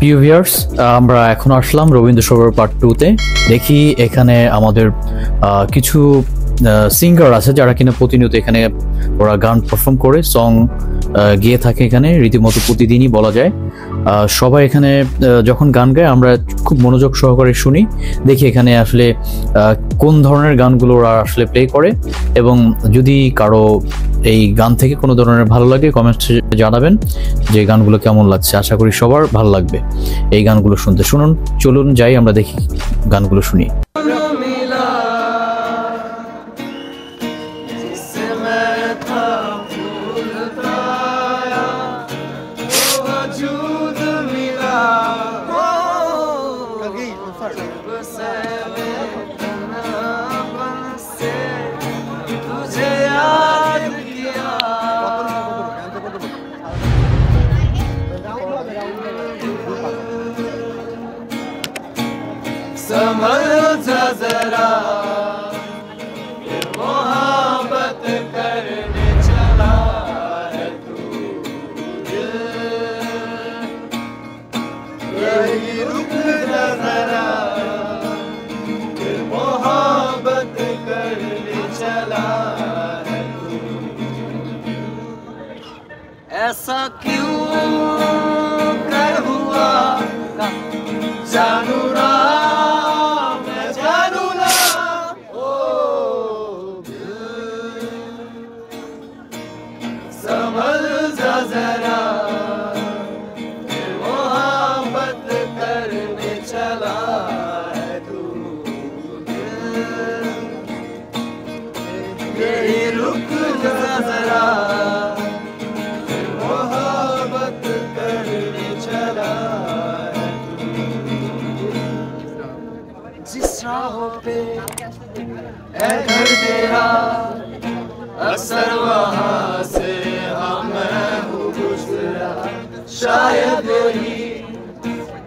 প্রিয় ভিউয়ার্স, আমরা এখন আসলাম রবীন্দ্রসরোবর পার্ট 2 তে। দেখি এখানে আমাদের কিছু সিঙ্গার আছে যারা কিনা প্রতিনিয়ত এখানে ওরা গান পারফর্ম করে, সং গেয়ে থাকে এখানে রীতিমতো প্রতিদিনই বলা যায়। সবাই এখানে যখন গান গায় আমরা খুব মনোযোগ সহকারে শুনি, দেখি এখানে আসলে কোন ধরনের গানগুলো ওরা আসলে প্লে করে, এবং যদি কারো এই গান থেকে কোনো ধরনের ভালো লাগে কমেন্টে জানাবেন যে গানগুলো কেমন লাগছে। আশা করি সবার ভালো লাগবে এই গানগুলো শুনতে। শুনুন, চলুন যাই আমরা দেখি গানগুলো শুনি। समझ जरा मोहब्बत करने चला है तू, यही रुक जरा मोहब्बत करने चला है तू। ऐसा क्यों कर हुआ जानू ना, जरा मोहब्बत करने चला है तू, यही रुक जरा मोहब्बत करने चला है तू। जिस राहों पे है घर तेरा अक्सर वहाँ से शायद वही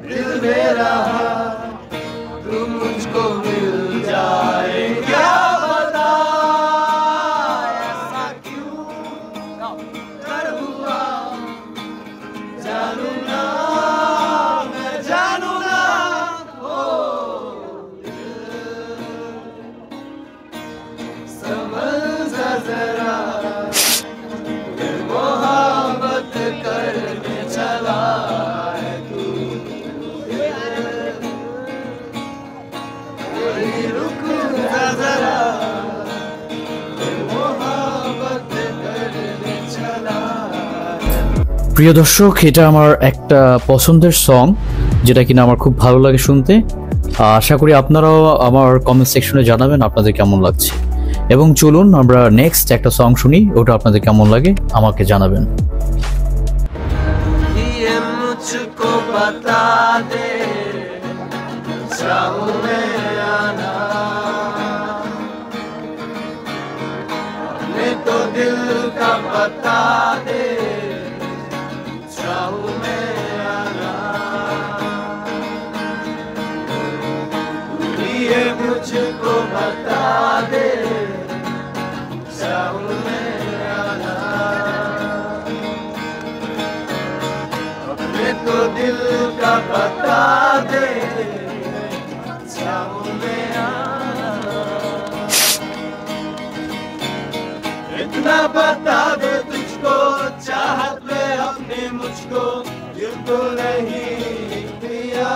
दिल मेरा तू मुझको मिल जाए, क्या बता ऐसा क्यों कर हुआ जानू ना, मैं जानू ना। ओ समझ जरा मोहब्बत करने चला है तू, यही रुक जरा मोहब्बत करने चला। প্রিয় দর্শক, এটা আমার একটা পছন্দের সং যেটা কিনা আমার খুব ভালো লাগে শুনতে। আশা করি আপনারাও আমার কমেন্ট সেকশনে জানাবেন আপনাদের কেমন লাগছে। এবং চলুন আমরা নেক্সট একটা সং শুনি, ওটা আপনাদের কেমন লাগে আমাকে জানাবেন। मुझको बता दे चाहूं मैं आना, मैं तो दिल का बता दे चाहूं मैं आना, ये मुझको बता दे चाहूं मैं आना, तो दिल का बता दे चाहूं मैं आना, इतना बता दे तुझको चाहत में अपने मुझको यूं तो नहीं किया,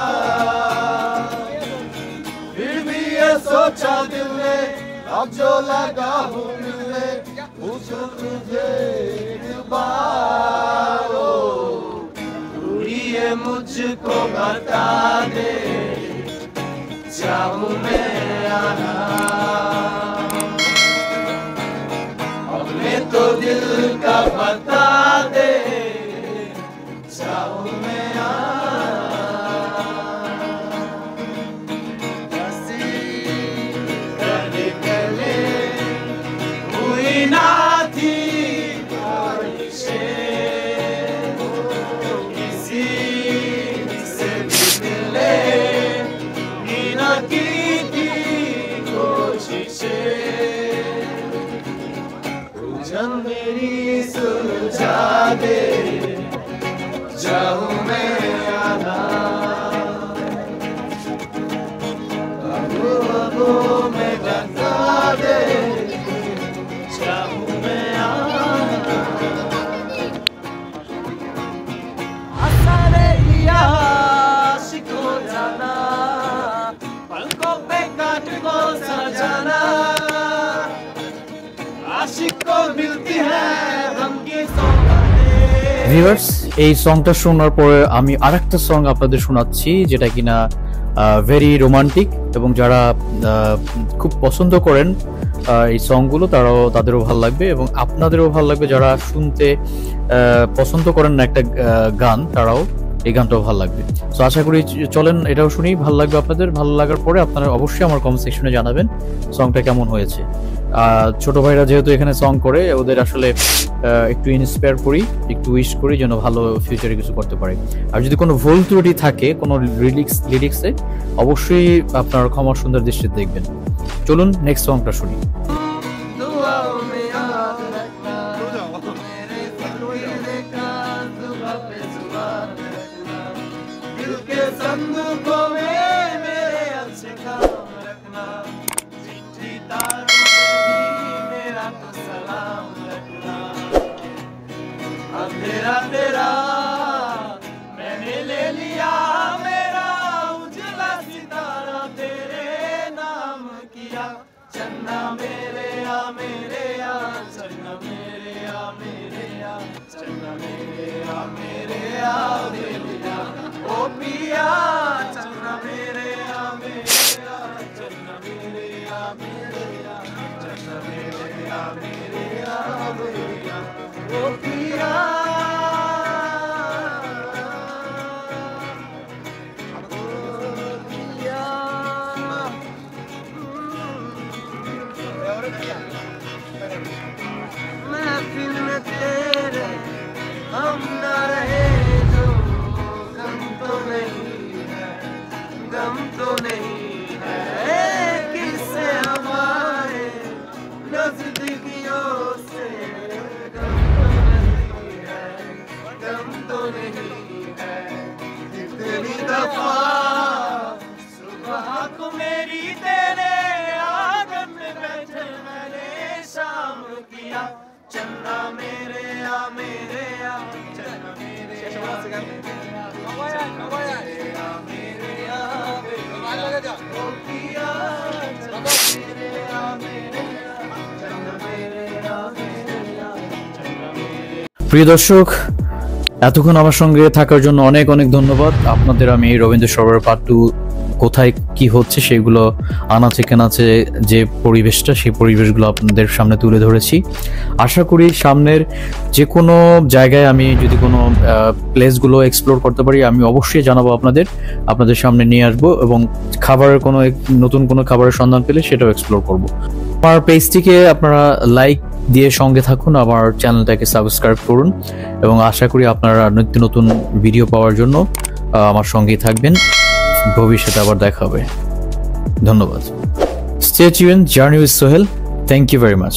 फिर भी ये सोचा दिल ने अब जो लगा हूँ मिलने पूछो तुझे बारो, ये मुझको बता दे चाहूं मैं आना, अपने तो दिल का बता दे चाहूं मैं आना, हंसी कले कले हुई ना थी मेरी सुलझा दे चाहूं मैं आना। ভিউয়ার্স, এই সংটা শোনার পরে আমি আরেকটা সং আপনাদের শোনাচ্ছি, যেটা কিনা ভেরি রোমান্টিক, এবং যারা খুব পছন্দ করেন এই সংগুলো তাদেরও ভালো লাগবে, এবং আপনাদেরও ভালো লাগবে। যারা শুনতে পছন্দ করেন না একটা গান, তারাও এই গানটাও ভালো লাগবে। তো আশা করি চলেন এটাও শুনি, ভালো লাগবে আপনাদের। ভালো লাগার পরে আপনারা অবশ্যই আমার কমেন্ট সেকশনে জানাবেন সংটা কেমন হয়েছে। ছোট ভাইরা যেহেতু এখানে সং করে, ওদের আসলে একটু ইন্সপায়ার করি, একটু উইশ করি যেন ভালো ফিউচারে কিছু করতে পারে। আর যদি কোনো ভুল ত্রুটি থাকে কোনো লিরিক্সে, অবশ্যই আপনার ক্ষমা সুন্দর দৃষ্টিতে দেখবেন। চলুন নেক্সট সংটা শুনি। अंधेरा तेरा मैंने ले लिया, मेरा उजला सितारा तेरे नाम किया। चन्ना मेरे या चन्ना मेरे या चन्ना मेरे या दे लिया ओ पिया। चन्ना मेरे या चन्ना मेरे या चन्ना मेरे या दे लिया ओ पिया। महफिल में तेरे हम ना रहे जो गम तो नहीं है, गम तो नहीं है। किससे हमारे नजदीकियों से गम तो नहीं है। कितनी दफा सुबह को मेरी तेरे आंगन में बैठे मैंने शाम किया। चन्ना मेरे या चन्ना मेरे या ओ पिया। चन्ना मेरे या चन्ना मेरे या चन्ना मेरे। প্রিয় দর্শক, এতক্ষণ আমার সঙ্গে থাকার জন্য অনেক অনেক ধন্যবাদ আপনাদের। আমি রবীন্দ্র সরোবর পার্ট 2 কোথায় কি হচ্ছে সেগুলো আনাচে কানাচে যে পরিবেশটা, সেই পরিবেশগুলো আপনাদের সামনে তুলে ধরেছি। আশা করি সামনের যে কোনো জায়গায় আমি যদি কোনো প্লেসগুলো এক্সপ্লোর করতে পারি, আমি অবশ্যই জানাবো আপনাদের সামনে নিয়ে আসবো, এবং খাবারের কোনো নতুন কোনো খাবারের সন্ধান পেলে সেটাও এক্সপ্লোর করব। আমার পেজটিকে আপনারা লাইক দিয়ে সঙ্গে থাকুন, আমার চ্যানেলটাকে সাবস্ক্রাইব করুন, এবং আশা করি আপনারা নিত্য নতুন ভিডিও পাওয়ার জন্য আমার সঙ্গেই থাকবেন। ভবিষ্যতে আবার দেখা হবে। ধন্যবাদ। Stay tuned, journey with Sohel. Thank you very much.